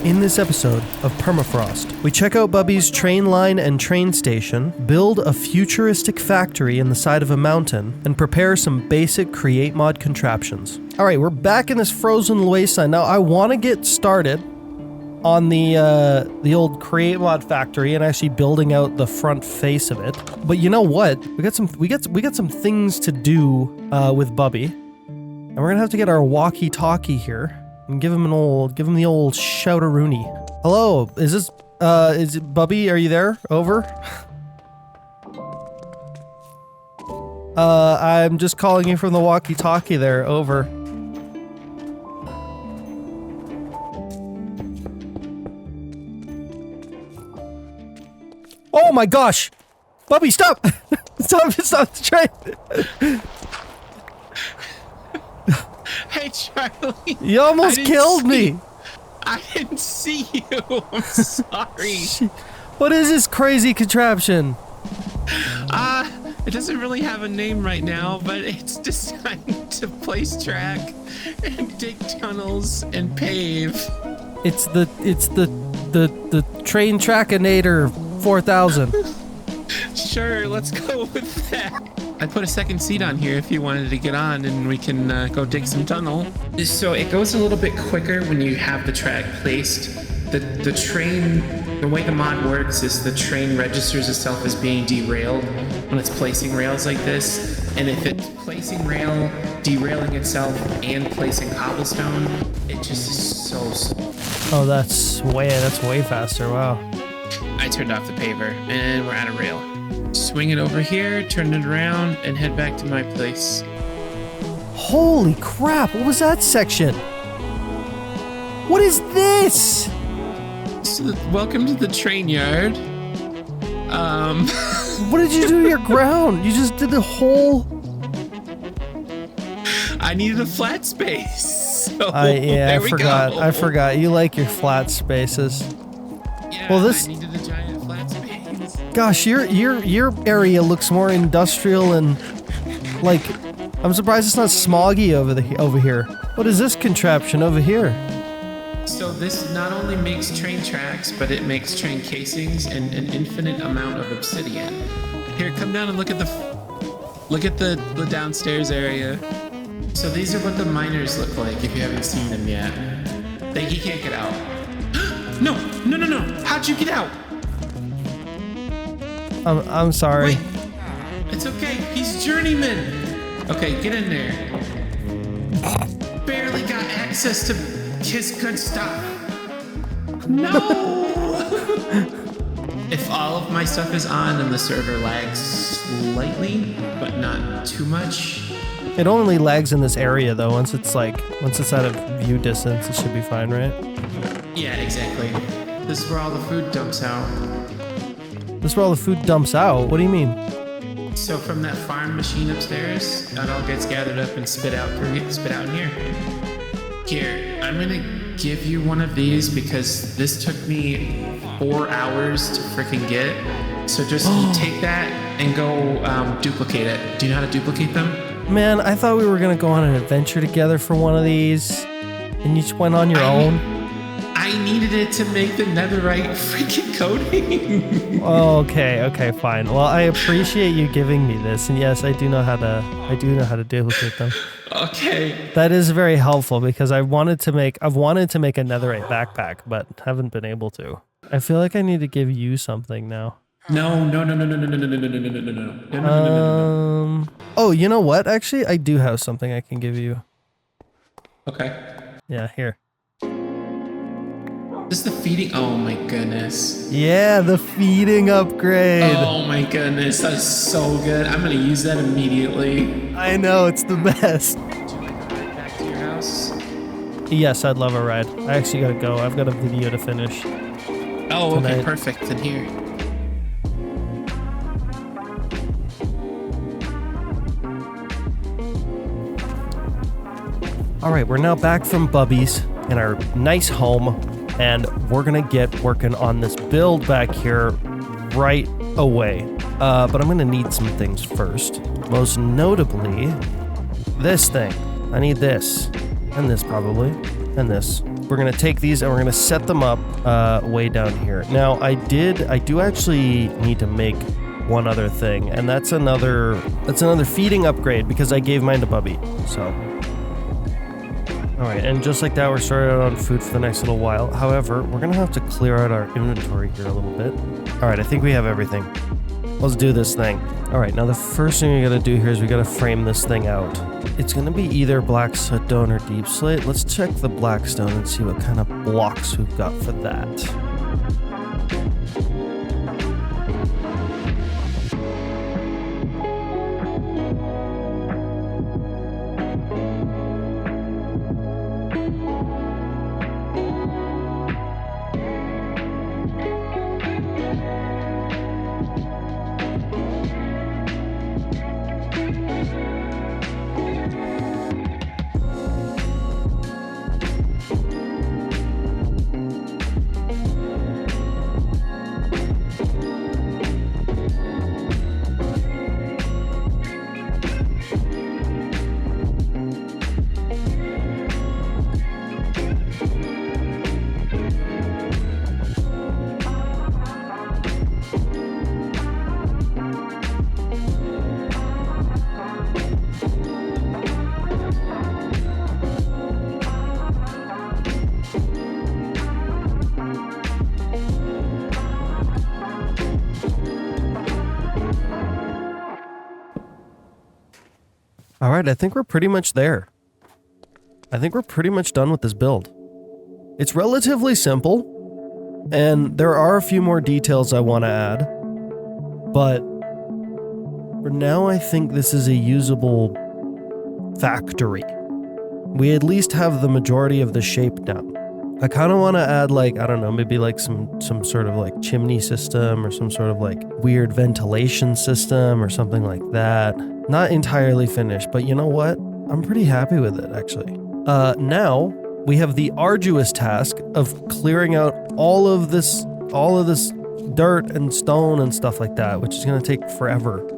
In this episode of Permafrost, we check out Bubby's train line and train station, build a futuristic factory in the side of a mountain, and prepare some basic create mod contraptions. Alright, we're back in this frozen wasteland. Now, I want to get started on the old create mod factory and actually building out the front face of it. But you know what? We got some things to do with Bubby. And we're gonna have to get our walkie-talkie here. And give him the old shout-a-rooney. Hello, is it Bubby? Are you there? Over? I'm just calling you from the walkie-talkie there. Over. Oh my gosh! Bubby, stop! Stop the train! Hey, Charlie. You almost killed me. I didn't see you. I'm sorry. What is this crazy contraption? It doesn't really have a name right now, but it's designed to place track and dig tunnels and pave. It's the train trackinator 4000. Sure, let's go with that. I put a second seat on here if you wanted to get on and we can go dig some tunnel. So it goes a little bit quicker when you have the track placed. The train, the way the mod works is the train registers itself as being derailed when it's placing rails like this. And if it's placing rail, derailing itself, and placing cobblestone, it just is so slow. Oh, that's way faster, wow. I turned off the paver and we're out of rail. Swing it over here, turn it around, and head back to my place. Holy crap, what was that section? What is this? So, welcome to the train yard. What did you do to your ground? You just did the whole... I needed a flat space. So I forgot. go. I forgot. You like your flat spaces. Yeah, well, this... I needed a giant flat space. Gosh, your area looks more industrial and like I'm surprised it's not smoggy over here. What is this contraption over here? So this not only makes train tracks, but it makes train casings and an infinite amount of obsidian. Here, come down and look at the downstairs area. So these are what the miners look like if you haven't seen them yet. He can't get out. No! How'd you get out? I'm sorry. Wait, it's okay. He's journeyman. Okay, get in there. Barely got access to his good stuff. No. If all of my stuff is on and the server lags slightly, but not too much. It only lags in this area though. Once it's out of view distance, it should be fine, right? Yeah, exactly. This is where all the food dumps out. This is where all the food dumps out? What do you mean? So from that farm machine upstairs, it all gets gathered up and spit out in here. Here, I'm gonna give you one of these because this took me 4 hours to freaking get. So just take that and go duplicate it. Do you know how to duplicate them? Man, I thought we were gonna go on an adventure together for one of these, and you just went on your own. I needed it to make the netherite freaking coating. Okay, fine. Well, I appreciate you giving me this, and yes, I do know how to duplicate them. Okay. That is very helpful because I've wanted to make a netherite backpack, but haven't been able to. I feel like I need to give you something now. No. Oh, you know what? Actually, I do have something I can give you. Okay. Yeah, here. This is the feeding. Oh my goodness. Yeah, the feeding upgrade. Oh my goodness, that's so good. I'm gonna use that immediately. I know, it's the best. Do you want to ride back to your house? Yes, I'd love a ride. I actually gotta go. I've got a video to finish. Oh, okay, tonight. perfect. Then here. All right, we're now back from Bubby's in our nice home. And we're gonna get working on this build back here right away. But I'm gonna need some things first. Most notably, this thing. I need this. And this probably. And this. we're gonna take these and we're gonna set them up way down here. Now I do actually need to make one other thing, and that's another feeding upgrade because I gave mine to Bubby. So all right, and just like that, we're started out on food for the next little while. However, we're gonna have to clear out our inventory here a little bit. All right, I think we have everything. Let's do this thing. All right, now the first thing we gotta do here is we gotta frame this thing out. It's gonna be either black stone or deep slate. Let's check the black stone and see what kind of blocks we've got for that. All right, I think we're pretty much there. I think we're pretty much done with this build. It's relatively simple, and there are a few more details I want to add, but for now I think this is a usable factory. We at least have the majority of the shape down. I kind of want to add, like, I don't know, maybe like some sort of like chimney system or some sort of like weird ventilation system or something like that. Not entirely finished, but you know what? I'm pretty happy with it, actually. Now we have the arduous task of clearing out all of this dirt and stone and stuff like that, which is going to take forever.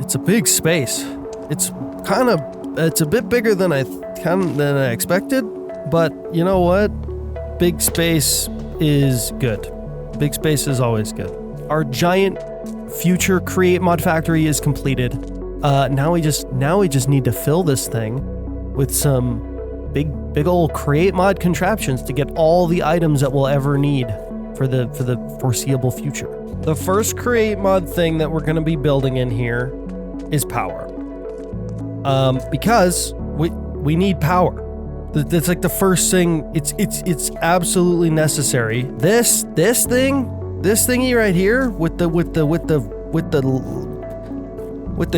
It's a big space. It's a bit bigger than I expected, but you know what? Big space is good. Big space is always good. Our giant future create mod factory is completed. Now we just need to fill this thing with some big old create mod contraptions to get all the items that we'll ever need for the foreseeable future. The first create mod thing that we're going to be building in here is power. Because we need power. That's like the first thing. It's absolutely necessary. This thingy right here with the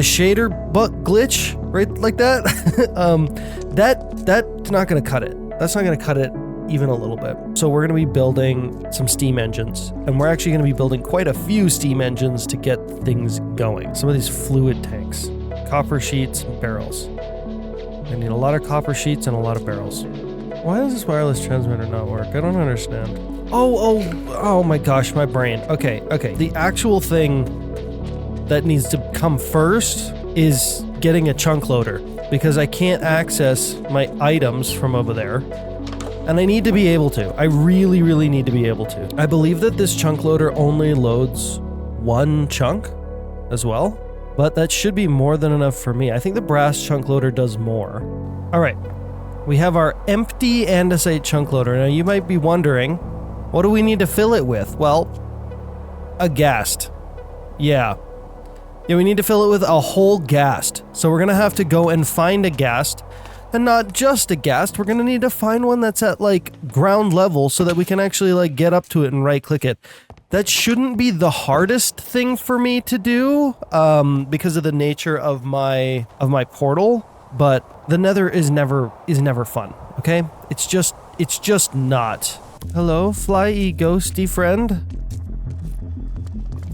shader butt glitch right like that. That's not gonna cut it. That's not gonna cut it even a little bit. So we're gonna be building some steam engines, and we're actually gonna be building quite a few steam engines to get things going. Some of these fluid tanks, copper sheets, and barrels. I need a lot of copper sheets and a lot of barrels. Why does this wireless transmitter not work? I don't understand. Oh my gosh, my brain. Okay. The actual thing that needs to come first is getting a chunk loader, because I can't access my items from over there. And I need to be able to. I really need to be able to. I believe that this chunk loader only loads one chunk as well, but that should be more than enough for me. I think the brass chunk loader does more. All right, we have our empty andesite chunk loader. Now you might be wondering, what do we need to fill it with? Well, a ghast. Yeah, we need to fill it with a whole ghast. So we're gonna have to go and find a ghast. And not just a ghast, we're gonna need to find one that's at like ground level so that we can actually like get up to it and right click it. That shouldn't be the hardest thing for me to do, because of the nature of my portal, but the nether is never fun, okay? It's just not. Hello, fly-y ghosty friend?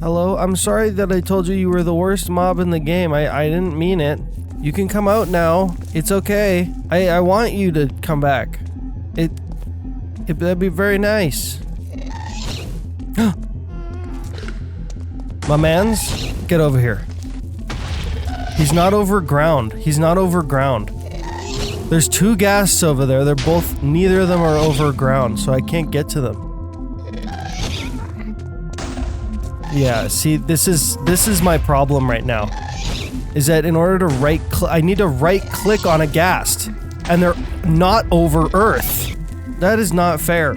Hello, I'm sorry that I told you were the worst mob in the game. I didn't mean it. You can come out now. It's okay. I want you to come back. That'd be very nice. My mans, get over here. He's not over ground. He's not over ground. There's 2 ghasts over there. They're both, neither of them are over ground, so I can't get to them. Yeah, see, this is my problem right now. Is that in order to I need to right-click on a ghast, and they're not over Earth. That is not fair.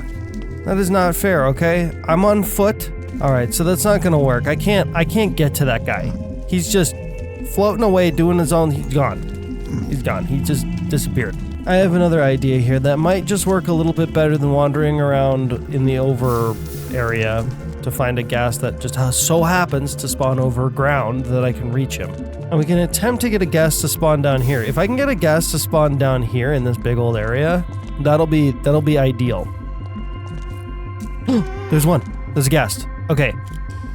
That is not fair, okay? I'm on foot. Alright, so that's not gonna work. I can't get to that guy. He's just floating away, doing his own. He's gone. He's gone. He just disappeared. I have another idea here that might just work a little bit better than wandering around in the over area to find a ghast that just so happens to spawn over ground that I can reach him. And we can attempt to get a ghast to spawn down here. If I can get a ghast to spawn down here in this big old area, that'll be ideal. There's one. There's a ghast. Okay.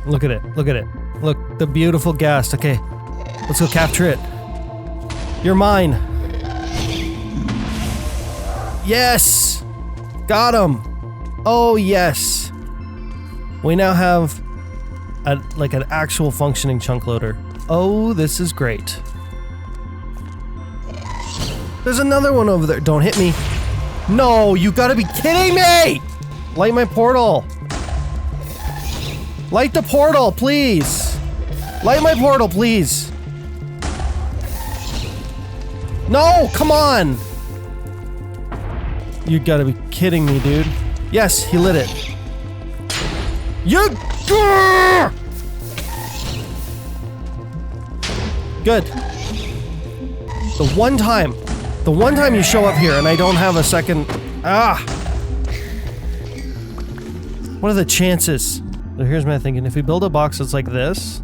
Look at it. Look at it. Look, the beautiful ghast. Okay. Let's go capture it. You're mine. Yes! Got him! Oh, yes. We now have like an actual functioning chunk loader. Oh, this is great. There's another one over there. Don't hit me. No, you gotta be kidding me! Light my portal. Light the portal, please. Light my portal, please. No, come on. You gotta be kidding me, dude. Yes, he lit it. You. Good. The one time you show up here and I don't have a second. What are the chances? So here's my thinking. If we build a box that's like this,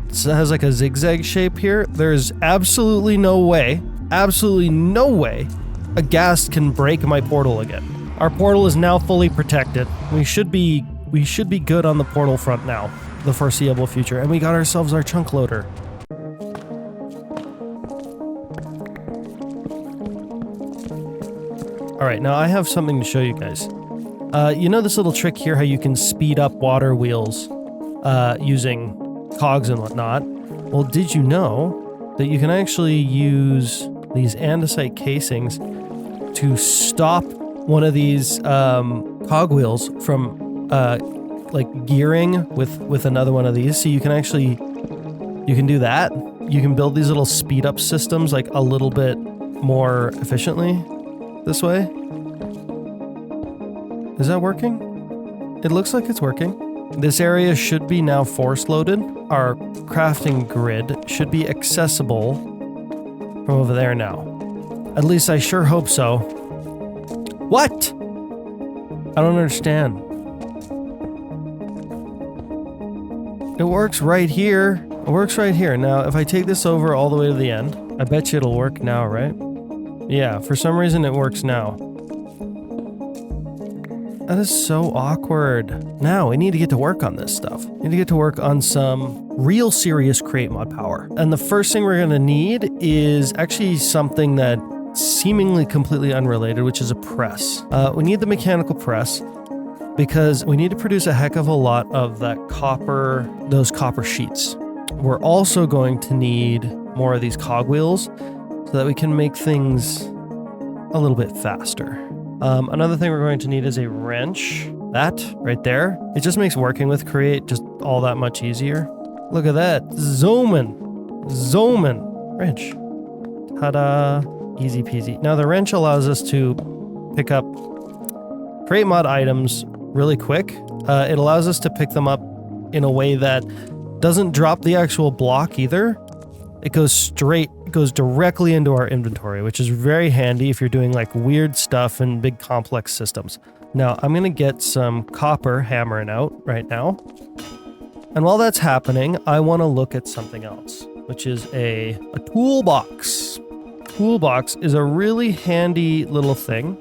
it has like a zigzag shape here, there's absolutely no way a ghast can break my portal again. Our portal is now fully protected. We should be good on the portal front now, the foreseeable future, and we got ourselves our chunk loader. Alright, now I have something to show you guys. You know this little trick here, how you can speed up water wheels using cogs and whatnot? Well, did you know that you can actually use these andesite casings to stop one of these cogwheels from like gearing with another one of these? So you can do that. You can build these little speed up systems like a little bit more efficiently this way. Is that working? It looks like it's working. This area should be now force loaded. Our crafting grid should be accessible from over there now. At least I sure hope so. What? I don't understand. It works right here. It works right here. Now, if I take this over all the way to the end, I bet you it'll work now, right? Yeah, for some reason it works now. That is so awkward. Now, we need to get to work on this stuff. We need to get to work on some real serious create mod power. And the first thing we're going to need is actually something that seemingly completely unrelated, which is a press. We need the mechanical press because we need to produce a heck of a lot of those copper sheets. We're also going to need more of these cogwheels so that we can make things a little bit faster. Another thing we're going to need is a wrench. That right there, it just makes working with Create just all that much easier. Look at that. Zooming. Wrench. Ta-da. Easy peasy. Now the wrench allows us to pick up Create mod items really quick. It allows us to pick them up in a way that doesn't drop the actual block either. It goes directly into our inventory, which is very handy if you're doing like weird stuff in big complex systems. Now I'm gonna get some copper hammering out right now. And while that's happening, I wanna look at something else, which is a toolbox. Toolbox is a really handy little thing.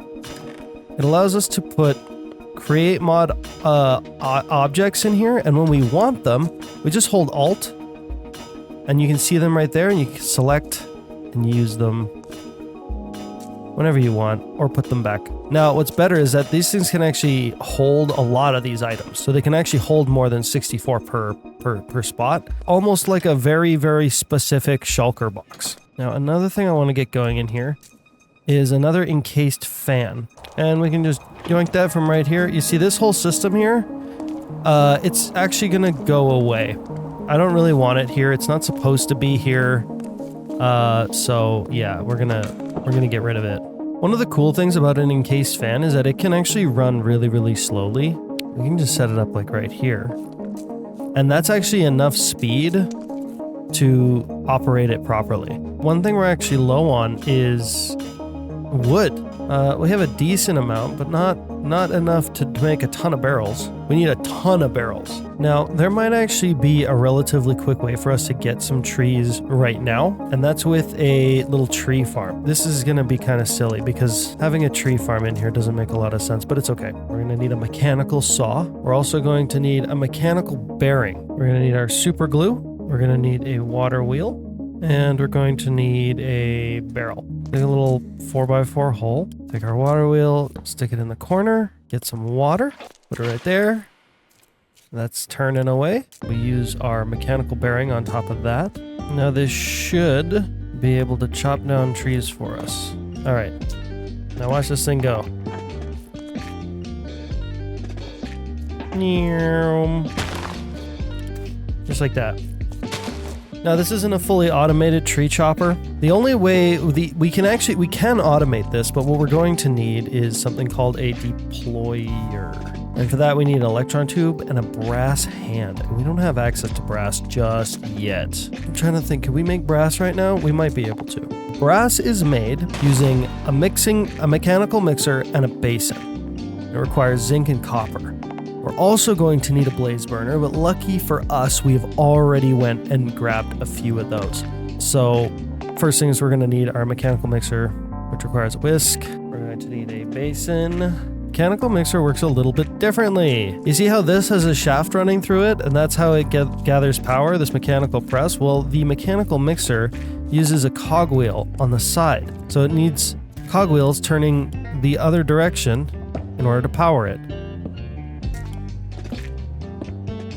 It allows us to put create mod objects in here, and when we want them, we just hold Alt, and you can see them right there, and you can select and use them whenever you want, or put them back. Now, what's better is that these things can actually hold a lot of these items. So they can actually hold more than 64 per spot. Almost like a very, very specific shulker box. Now, another thing I want to get going in here is another encased fan. And we can just yoink that from right here. You see this whole system here? It's actually going to go away. I don't really want it here. It's not supposed to be here. So yeah, we're gonna get rid of it. One of the cool things about an encased fan is that it can actually run really, really slowly. We can just set it up like right here. And that's actually enough speed to operate it properly. One thing we're actually low on is wood. We have a decent amount, but not enough to make a ton of barrels. We need a ton of barrels. Now, there might actually be a relatively quick way for us to get some trees right now, and that's with a little tree farm. This is going to be kind of silly because having a tree farm in here doesn't make a lot of sense, but it's okay. We're going to need a mechanical saw. We're also going to need a mechanical bearing. We're going to need our super glue. We're going to need a water wheel, and we're going to need a barrel. Take a little 4x4 hole, take our water wheel, stick it in the corner, get some water, put it right there. That's turning away. We use our mechanical bearing on top of that. Now this should be able to chop down trees for us. All right, now watch this thing go. Just like that. Now this isn't a fully automated tree chopper. The only way we can automate this, but what we're going to need is something called a deployer. And for that we need an electron tube and a brass hand. And we don't have access to brass just yet. I'm trying to think, can we make brass right now? We might be able to. Brass is made using a mechanical mixer and a basin. It requires zinc and copper. We're also going to need a blaze burner, but lucky for us, we have already went and grabbed a few of those. So first thing is we're going to need our mechanical mixer, which requires a whisk. We're going to need a basin. Mechanical mixer works a little bit differently. You see how this has a shaft running through it, and that's how it gathers power, this mechanical press? Well, the mechanical mixer uses a cogwheel on the side. So it needs cogwheels turning the other direction in order to power it.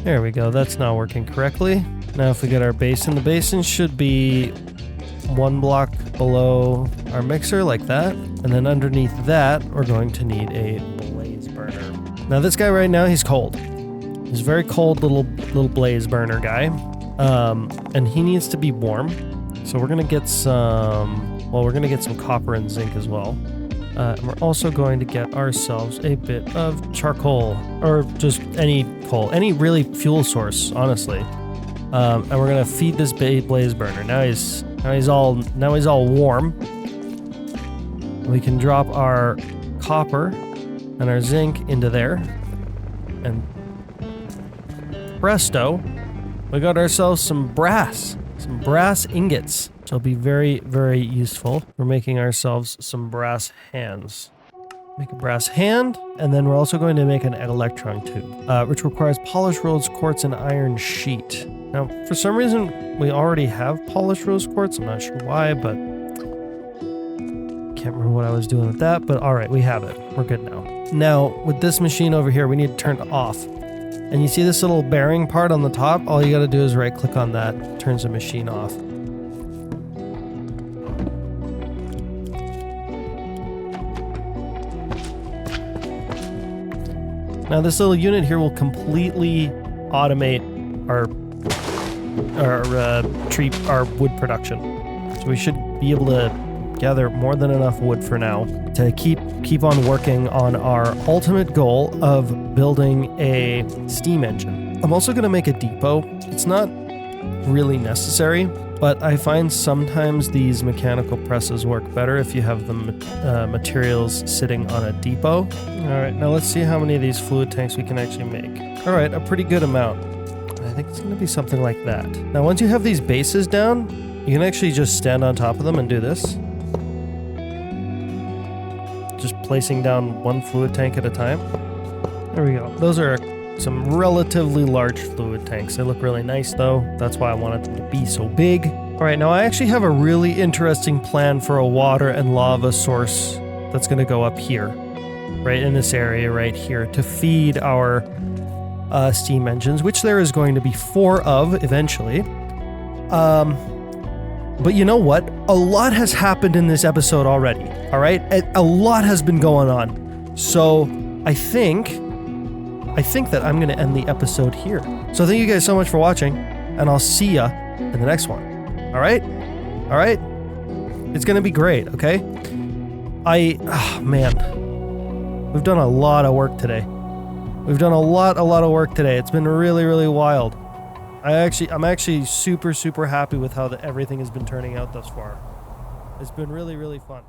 There we go, that's now working correctly. Now if we get our basin, the basin should be one block below our mixer like that. And then underneath that, we're going to need a blaze burner. Now this guy right now, he's cold. He's a very cold little blaze burner guy. And he needs to be warm. So we're gonna get some copper and zinc as well. And we're also going to get ourselves a bit of charcoal, or just any coal, any really fuel source, honestly. And we're gonna feed this blaze burner. Now he's all warm. We can drop our copper and our zinc into there, and presto, we got ourselves some brass ingots. So it'll be very, very useful. We're making ourselves some brass hands. Make a brass hand, and then we're also going to make an electron tube, which requires polished rose quartz and iron sheet. Now, for some reason, we already have polished rose quartz. I'm not sure why, but can't remember what I was doing with that. But all right, we have it. We're good now. Now, with this machine over here, we need to turn it off. And you see this little bearing part on the top? All you got to do is right-click on that. It turns the machine off. Now this little unit here will completely automate our wood production. So we should be able to gather more than enough wood for now to keep on working on our ultimate goal of building a steam engine. I'm also going to make a depot. It's not really necessary, but I find sometimes these mechanical presses work better if you have the materials sitting on a depot. All right, now let's see how many of these fluid tanks we can actually make. All right, a pretty good amount. I think it's going to be something like that. Now, once you have these bases down, you can actually just stand on top of them and do this. Just placing down one fluid tank at a time. There we go. Those are some relatively large fluid tanks. They look really nice though. That's why I wanted them to be so big. All right, now I actually have a really interesting plan for a water and lava source that's going to go up here, right in this area right here to feed our steam engines, which there is going to be 4 of eventually. But you know what? A lot has happened in this episode already, all right? A lot has been going on. So I think that I'm going to end the episode here. So thank you guys so much for watching, and I'll see ya in the next one. All right? All right? It's going to be great, okay? Man. We've done a lot of work today. We've done a lot of work today. It's been really, really wild. I'm actually super, super happy with how everything has been turning out thus far. It's been really, really fun.